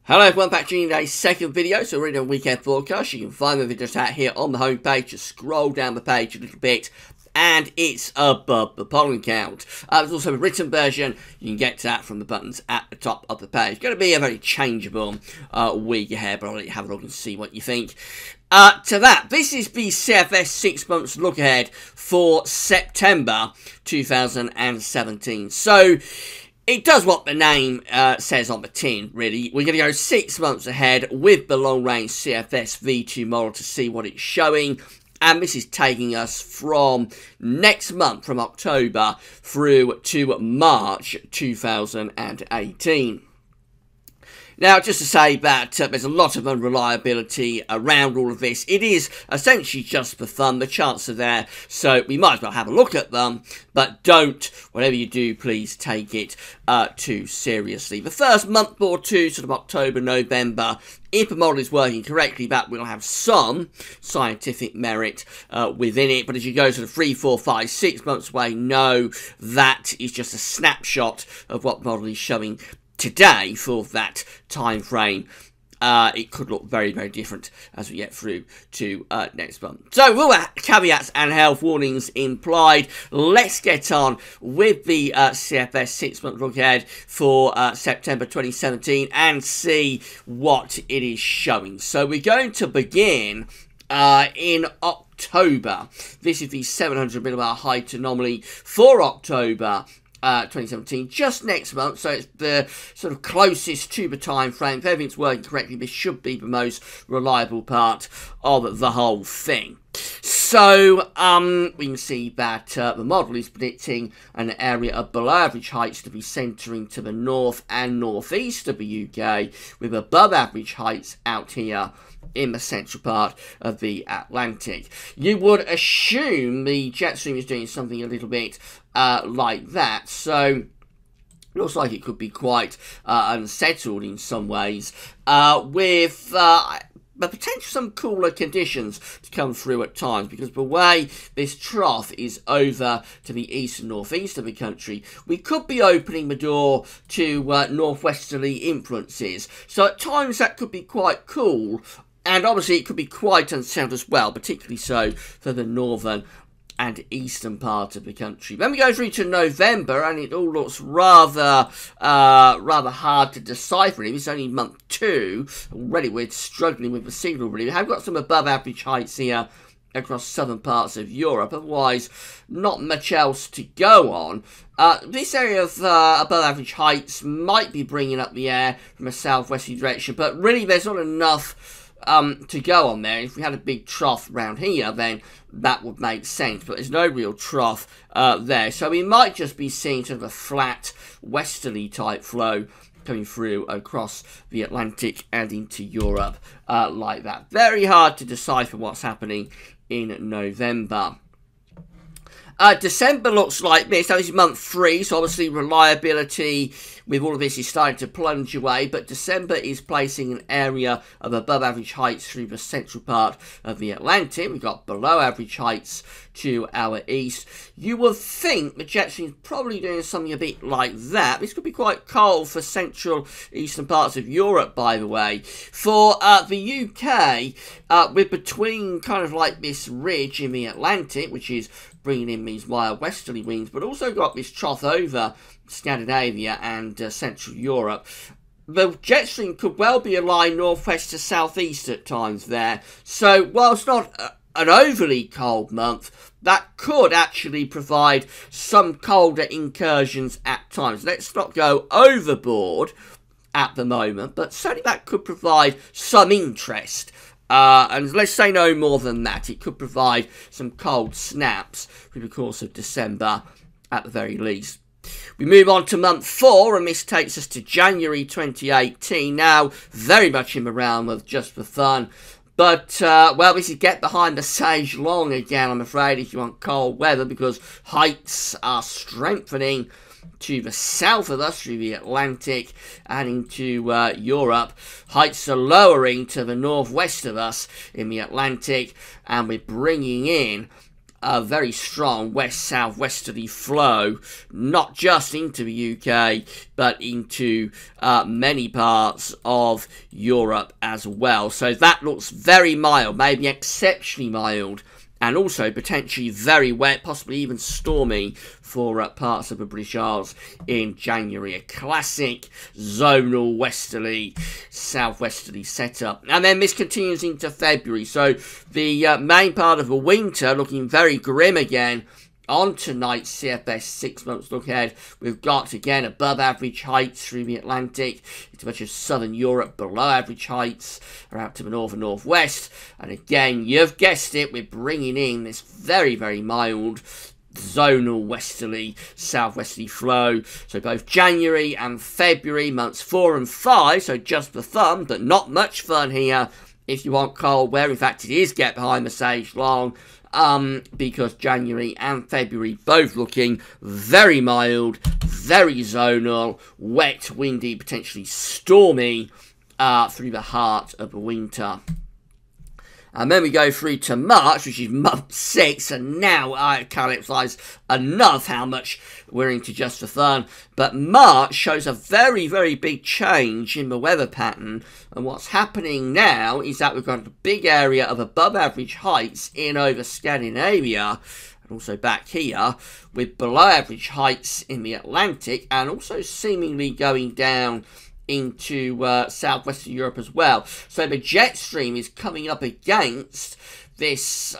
Hello everyone, back to today's second video. So we're in a weekend forecast. You can find the videos out here on the home page. Just scroll down the page a little bit and it's above the pollen count. There's also a written version. You can get to that from the buttons at the top of the page. It's going to be a very changeable week ahead, but I'll let you have a look and see what you think. To that, this is the CFS 6 months look ahead for September 2017. So it does what the name says on the tin, really. We're going to go 6 months ahead with the long-range CFS V2 model to see what it's showing. And this is taking us from next month, from October, through to March 2018. Now, just to say that there's a lot of unreliability around all of this. It is essentially just for fun. The charts are there, so we might as well have a look at them. But don't, whatever you do, please take it too seriously. The first month or two, sort of October, November, if the model is working correctly, that will have some scientific merit within it. But as you go sort of 3, 4, 5, 6 months away, no, that is just a snapshot of what the model is showing today for that time frame. It could look very, very different as we get through to next month. So, with all that caveats and health warnings implied, let's get on with the CFS 6 month look ahead for September 2017 and see what it is showing. So, we're going to begin in October. This is the 700 millibar height anomaly for October 2017, just next month, so it's the sort of closest to the time frame. If everything's working correctly, this should be the most reliable part of the whole thing. So, we can see that the model is predicting an area of below average heights to be centering to the north and northeast of the UK, with above average heights out here in the central part of the Atlantic. You would assume the jet stream is doing something a little bit like that, so looks like it could be quite unsettled in some ways, with but potentially some cooler conditions to come through at times, because the way this trough is over to the east and northeast of the country, we could be opening the door to northwesterly influences. So at times that could be quite cool, and obviously it could be quite unsettled as well, particularly so for the northern and eastern part of the country. Then we go through to November, and it all looks rather hard to decipher. It's only month 2 already. We're struggling with the signal, really. We have got some above average heights here across southern parts of Europe. Otherwise, not much else to go on. This area of above average heights might be bringing up the air from a southwesterly direction, but really there's not enough to go on there. If we had a big trough around here, then that would make sense, but there's no real trough there, so we might just be seeing sort of a flat westerly type flow coming through across the Atlantic and into Europe like that. Very hard to decipher what's happening in November. December looks like this. Now, this is month 3, so obviously reliability with all of this is starting to plunge away, but December is placing an area of above average heights through the central part of the Atlantic. We've got below average heights to our east. You would think the jet stream is probably doing something a bit like that. This could be quite cold for central eastern parts of Europe, by the way. For the UK, we're between kind of like this ridge in the Atlantic, which is bringing in these mild westerly winds, but also got this trough over Scandinavia and Central Europe. The jet stream could well be aligned northwest to southeast at times there. So whilst not an overly cold month, that could actually provide some colder incursions at times. Let's not go overboard at the moment, but certainly that could provide some interest. And let's say no more than that. It could provide some cold snaps through the course of December at the very least. We move on to month 4, and this takes us to January 2018. Now, very much in the realm of just for fun. But, well, this is get behind the sage long again, I'm afraid, if you want cold weather, because heights are strengthening to the south of us through the Atlantic and into Europe. Heights are lowering to the northwest of us in the Atlantic, and we're bringing in a very strong west-southwesterly flow, not just into the UK, but into many parts of Europe as well. So that looks very mild, maybe exceptionally mild, and also potentially very wet, possibly even stormy for parts of the British Isles in January. A classic zonal westerly, southwesterly setup. And then this continues into February. So the main part of the winter looking very grim again. On tonight's CFS 6 months look ahead, we've got again above average heights through the Atlantic into much of southern Europe, below average heights are out to the north and northwest. And again, you've guessed it, we're bringing in this very, very mild zonal westerly, southwesterly flow. So both January and February, months 4 and 5, so just for fun, but not much fun here if you want cold weather. In fact, it is get behind the sage long. Because January and February both looking very mild, very zonal, wet, windy, potentially stormy through the heart of the winter. And then we go through to March, which is month 6, and now I can't emphasise enough how much we're into just for fun. But March shows a very, very big change in the weather pattern, and what's happening now is that we've got a big area of above average heights in over Scandinavia, and also back here, with below average heights in the Atlantic, and also seemingly going down into southwestern Europe as well. So the jet stream is coming up against this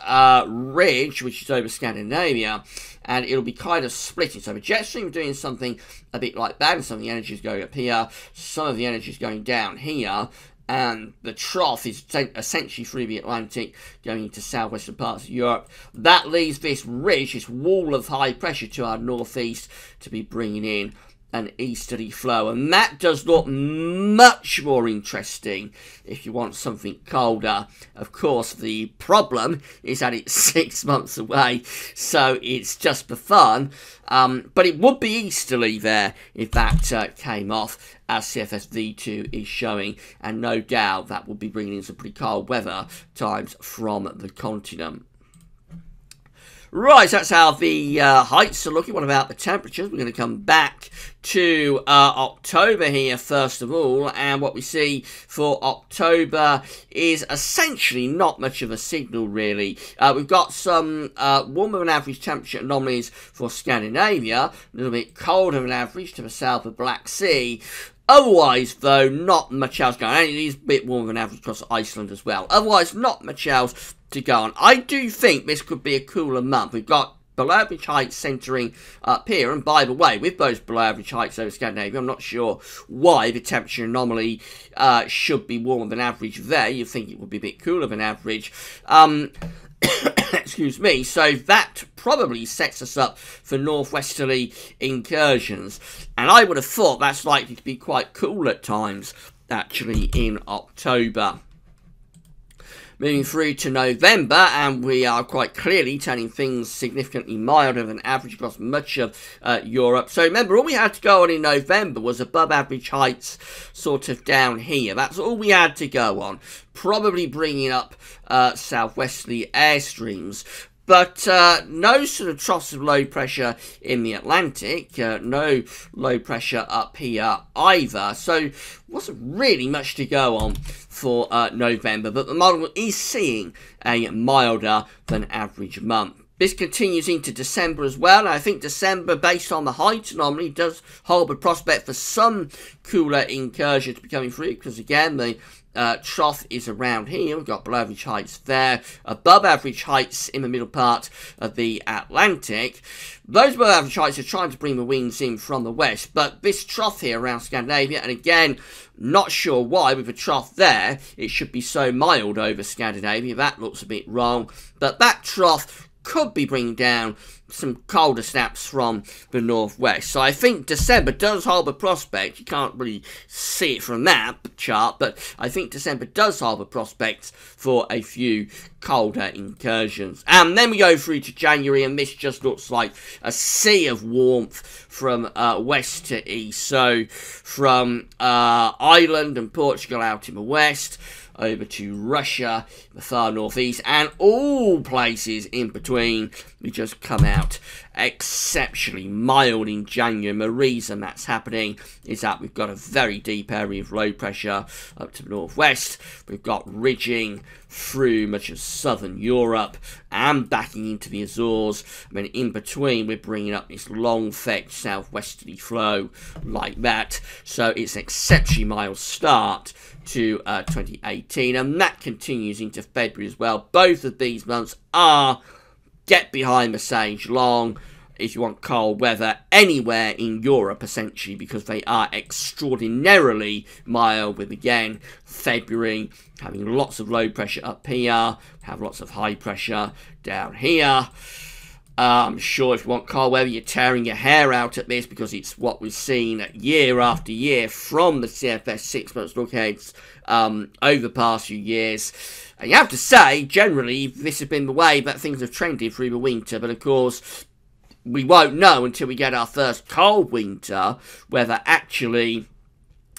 ridge, which is over Scandinavia, and it'll be kind of splitting. So the jet stream is doing something a bit like that, and some of the energy is going up here, some of the energy is going down here, and the trough is essentially through the Atlantic going into southwestern parts of Europe. That leaves this ridge, this wall of high pressure to our northeast, to be bringing in an easterly flow, and that does look much more interesting if you want something colder. Of course, the problem is that it's 6 months away, so it's just for fun, but it would be easterly there if that came off, as CFS V2 is showing, and no doubt that will be bringing in some pretty cold weather times from the continent. Right, so that's how the heights are looking. What about the temperatures? We're going to come back to October here first of all, and what we see for October is essentially not much of a signal really. We've got some warmer than average temperature anomalies for Scandinavia, a little bit colder than average to the south of Black Sea. Otherwise, though, not much else going on. It is a bit warmer than average across Iceland as well. Otherwise, not much else to go on. I do think this could be a cooler month. We've got below average heights centering up here, and by the way, with those below average heights over Scandinavia, I'm not sure why the temperature anomaly should be warmer than average there. You'd think it would be a bit cooler than average. Excuse me, so that probably sets us up for northwesterly incursions, and I would have thought that's likely to be quite cool at times actually in October. Moving through to November, and we are quite clearly turning things significantly milder than average across much of Europe. So remember, all we had to go on in November was above average heights sort of down here. That's all we had to go on. Probably bringing up southwesterly airstreams. But no sort of troughs of low pressure in the Atlantic, no low pressure up here either. So wasn't really much to go on for November, but the model is seeing a milder than average month. This continues into December as well, and I think December, based on the height anomaly, does hold a prospect for some cooler incursions to be coming through, because again, the trough is around here. We've got below average heights there, above average heights in the middle part of the Atlantic. Those above average heights are trying to bring the winds in from the west, but this trough here around Scandinavia, and again, not sure why with a trough there, it should be so mild over Scandinavia. That looks a bit wrong, but that trough could be bringing down some colder snaps from the northwest. So I think December does hold a prospect. You can't really see it from that chart, but I think December does hold a prospect for a few colder incursions. And then we go through to January, and this just looks like a sea of warmth from west to east. So from Ireland and Portugal out in the west, over to Russia, the far northeast, and all places in between. We just come out exceptionally mild in January. And the reason that's happening is that we've got a very deep area of low pressure up to the northwest. We've got ridging through much of southern Europe and backing into the Azores. And then in between, we're bringing up this long fetch southwesterly flow like that. So it's an exceptionally mild start to 2018, and that continues into February as well. Both of these months are get behind the sage long if you want cold weather anywhere in Europe, essentially, because they are extraordinarily mild, with again February having lots of low pressure up here, have lots of high pressure down here. I'm sure if you want cold weather, you're tearing your hair out at this, because it's what we've seen year after year from the CFS 6 months lookheads over the past few years. And you have to say, generally, this has been the way that things have trended through the winter. But of course, we won't know until we get our first cold winter whether actually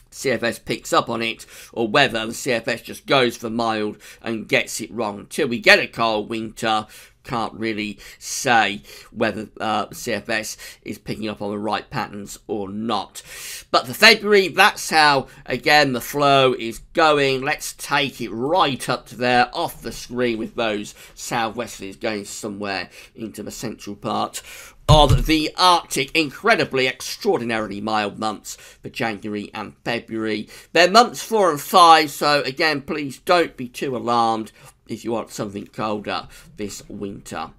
CFS picks up on it, or whether the CFS just goes for mild and gets it wrong. Until we get a cold winter, can't really say whether CFS is picking up on the right patterns or not. But for February, that's how, again, the flow is going. Let's take it right up to there off the screen, with those southwesterlies going somewhere into the central part of the Arctic. Incredibly, extraordinarily mild months for January and February. They're months 4 and 5, so again, please don't be too alarmed if you want something colder this winter.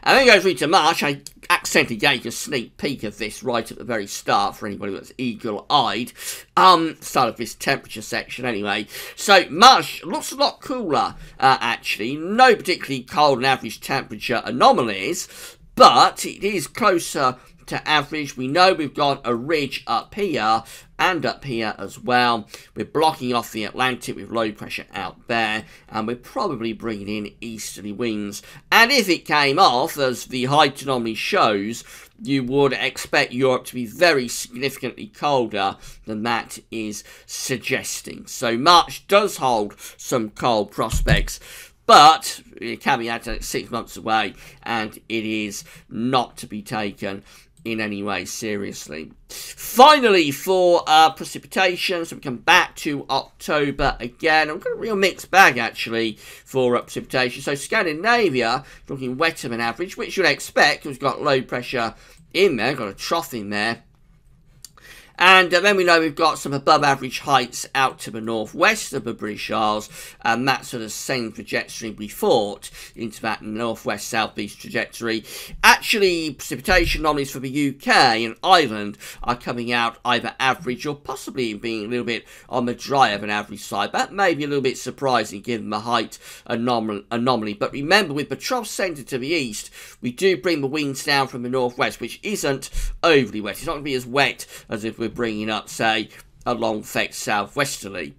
And then go through to March. I accidentally gave you a sneak peek of this right at the very start for anybody that's eagle-eyed. Start of this temperature section anyway. So March looks a lot cooler, actually. No particularly cold and average temperature anomalies, but it is closer to average. We know we've got a ridge up here and up here as well. We're blocking off the Atlantic with low pressure out there, and we're probably bringing in easterly winds. And if it came off, as the height anomaly shows, you would expect Europe to be very significantly colder than that is suggesting. So March does hold some cold prospects, but caveat that it's 6 months away, and it is not to be taken in any way seriously. Finally, for precipitation, so we come back to October again. I've got a real mixed bag actually for precipitation. So Scandinavia looking wetter than average, which you'd expect because we've got low pressure in there, got a trough in there. And then we know we've got some above average heights out to the northwest of the British Isles, and that sort of same trajectory we thought into that northwest southeast trajectory. Actually, precipitation anomalies for the UK and Ireland are coming out either average or possibly being a little bit on the drier than average side. That may be a little bit surprising given the height anomaly. But remember, with the trough centre to the east, we do bring the winds down from the northwest, which isn't overly wet. It's not going to be as wet as if we're bringing up, say, a long fetch southwesterly.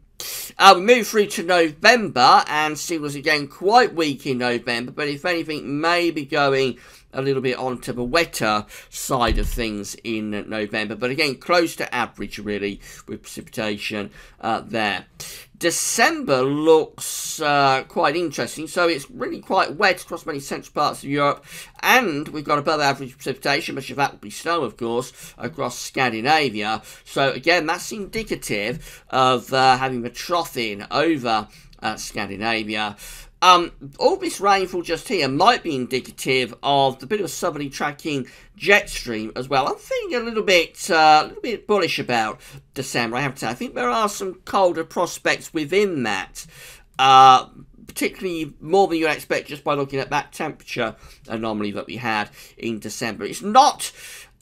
We move through to November, and signals again quite weak in November, but if anything, maybe going a little bit onto the wetter side of things in November, but again close to average really with precipitation there. December looks quite interesting. So it's really quite wet across many central parts of Europe, and we've got above average precipitation, much of that will be snow of course, across Scandinavia. So again, that's indicative of having the trough in over Scandinavia. All this rainfall just here might be indicative of the bit of a southerly tracking jet stream as well. I'm feeling a little bit bullish about December, I have to say. I think there are some colder prospects within that. particularly more than you'd expect just by looking at that temperature anomaly that we had in December. It's not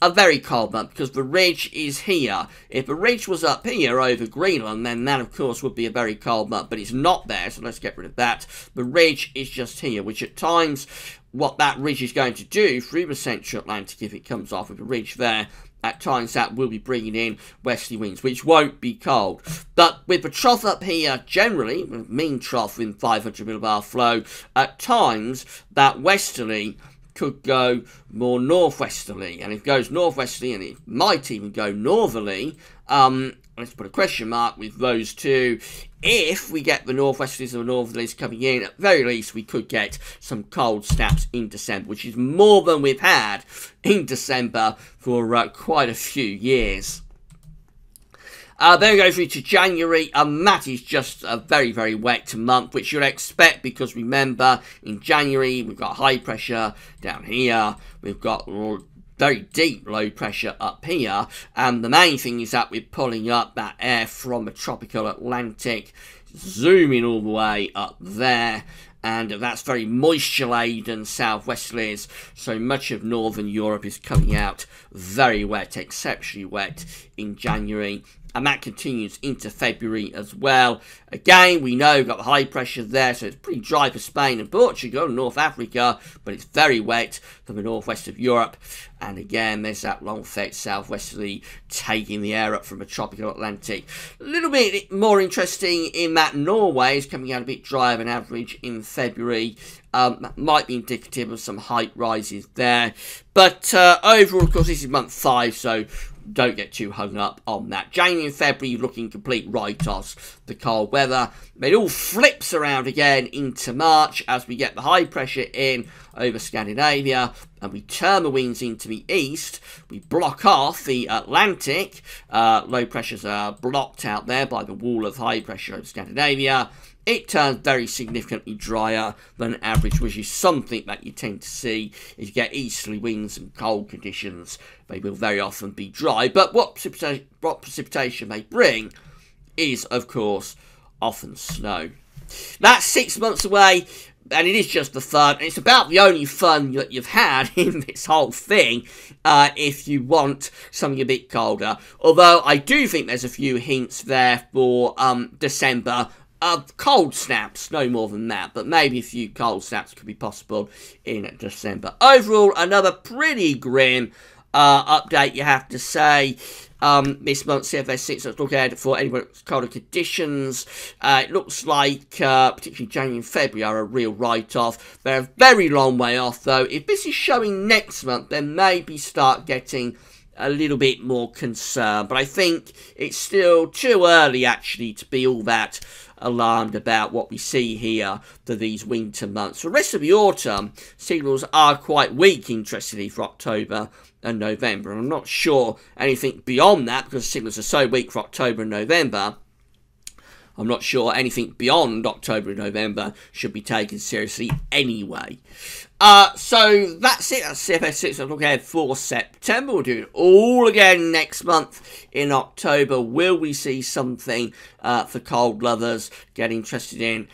a very cold month because the ridge is here. If the ridge was up here over Greenland, then that of course would be a very cold month, but it's not there, so let's get rid of that. The ridge is just here, which at times what that ridge is going to do through the central Atlantic, if it comes off with a ridge there, at times that will be bringing in westerly winds, which won't be cold. But with the trough up here, generally, mean trough in 500 millibar flow, at times that westerly could go more northwesterly, and if it goes northwesterly, and it might even go northerly, let's put a question mark with those two. If we get the northwesterlies and the northerlies coming in, at the very least we could get some cold snaps in December, which is more than we've had in December for quite a few years. Then we go through to January, and that is just a very, very wet month, which you'd expect because remember, in January, we've got high pressure down here, we've got very deep low pressure up here, and the main thing is that we're pulling up that air from the tropical Atlantic, zooming all the way up there, and that's very moisture-laden southwesterlies, so much of northern Europe is coming out very wet, exceptionally wet in January. And that continues into February as well. Again, we know we've got the high pressure there, so it's pretty dry for Spain and Portugal and North Africa, but it's very wet for the northwest of Europe. And again, there's that long effect southwesterly taking the air up from the tropical Atlantic. A little bit more interesting in that Norway is coming out a bit drier than average in February. That might be indicative of some height rises there. But overall, of course, this is month 5, so don't get too hung up on that. January and February looking complete write-offs. The cold weather. It all flips around again into March as we get the high pressure in over Scandinavia and we turn the winds into the east. We block off the Atlantic. Low pressures are blocked out there by the wall of high pressure over Scandinavia. It turns very significantly drier than average, which is something that you tend to see if you get easterly winds and cold conditions. They will very often be dry, but what precipitation may bring is, of course, often snow. That's 6 months away, and it is just the fun. And it's about the only fun that you've had in this whole thing, if you want something a bit colder. Although I do think there's a few hints there for December. Cold snaps, no more than that, but maybe a few cold snaps could be possible in December. Overall, another pretty grim update, you have to say. This month, CFS V2, let's look ahead for any colder conditions. It looks like, particularly January and February, are a real write-off. They're a very long way off, though. If this is showing next month, then maybe start getting a little bit more concerned. But I think it's still too early, actually, to be all that alarmed about what we see here for these winter months. For the rest of the autumn, signals are quite weak, interestingly, for October and November. And I'm not sure anything beyond that, because signals are so weak for October and November. I'm not sure anything beyond October and November should be taken seriously anyway. So that's it. That's CFS V2. I'll look ahead for September. We'll do it all again next month in October. Will we see something for cold lovers get interested in?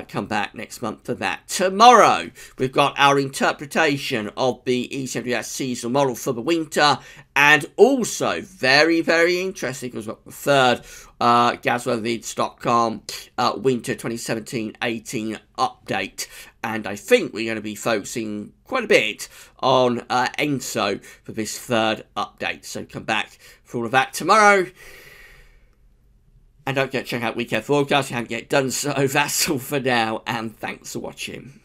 Come back next month for that. Tomorrow, we've got our interpretation of the E70S seasonal model for the winter, and also very, very interesting because we've got the third GasWeatherVids.com winter 2017-18 update, and I think we're going to be focusing quite a bit on ENSO for this third update. So come back for all of that tomorrow. And don't forget to check out Weekend Forecast if you haven't yet done so. That's all for now, and thanks for watching.